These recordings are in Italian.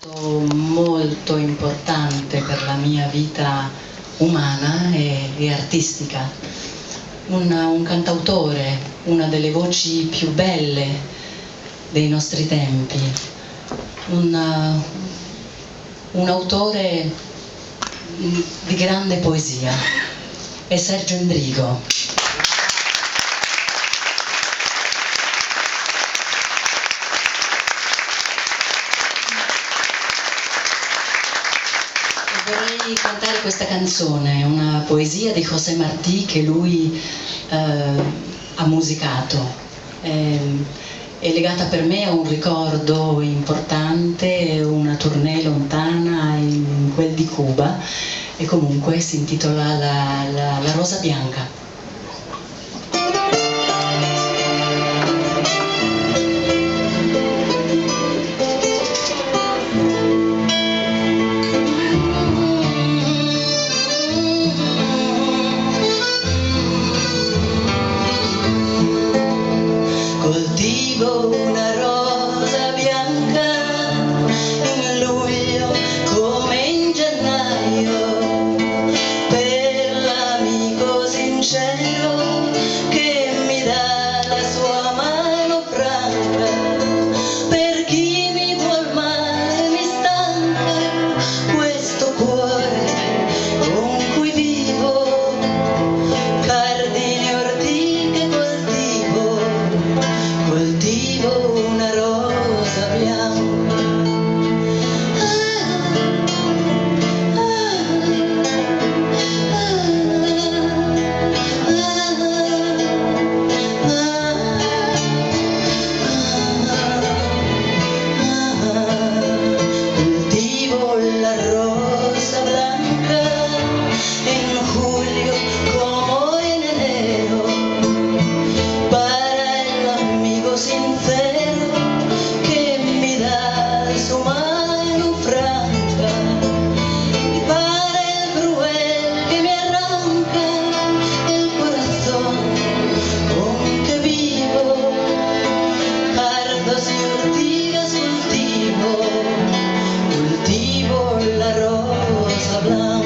Molto importante per la mia vita umana e artistica, un cantautore, una delle voci più belle dei nostri tempi, un autore di grande poesia, è Sergio Endrigo. Vorrei cantare questa canzone, una poesia di José Martí che lui ha musicato. È legata per me a un ricordo importante, una tournée lontana in quel di Cuba, e comunque si intitola La Rosa Bianca. Coltivo una rosa bianca in luglio come in gennaio, per l'amico sincero che mi dà la sua mano franca, per chi mi vuol male mi stanca questo cuore con cui vivo, cardini ortiche coltivo una rosa bianca. Coltivo la rosa blanca in julio como en enero, para el amigo sincero que me da su mano franca, y para el cruel que me arranca el corazón con que vivo, cardos y ortigas cultivo la rosa blanca.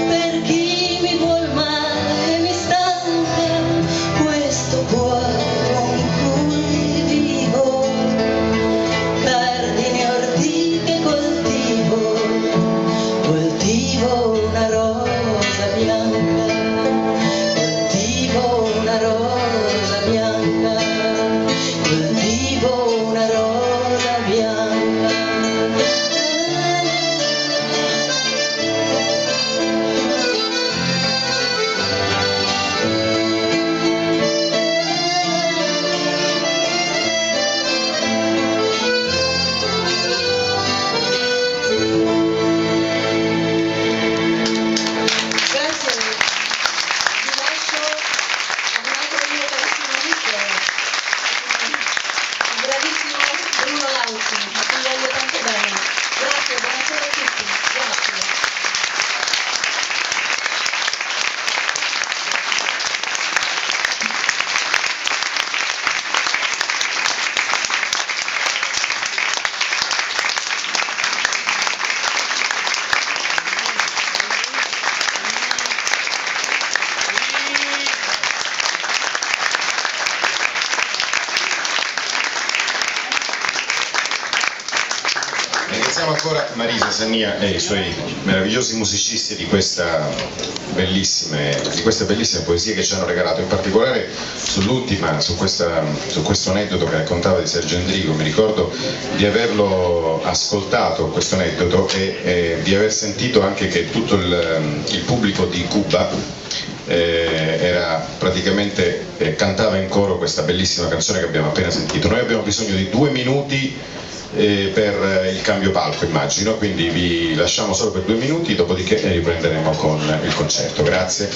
Per chi mi vuol male mi stanca questo cuore con cui vivo, cardini ortiche coltivo una rosa bianca, coltivo una rosa bianca, coltivo una rosa bianca. Grazie, vi lascio a un altro mio carissimo amico, il bravissimo Bruno Lauzi, a cui voglio tanto bene. Grazie, buonasera a tutti, grazie. Ringraziamo ancora Marisa Sania e i suoi meravigliosi musicisti di queste bellissime poesie che ci hanno regalato, in particolare sull'ultima, su questo aneddoto che raccontava di Sergio Endrigo. Mi ricordo di averlo ascoltato, questo aneddoto, e di aver sentito anche che tutto il pubblico di Cuba era praticamente cantava in coro questa bellissima canzone che abbiamo appena sentito. Noi abbiamo bisogno di 2 minuti per il cambio palco, immagino, quindi vi lasciamo solo per 2 minuti, dopodiché riprenderemo con il concerto. Grazie.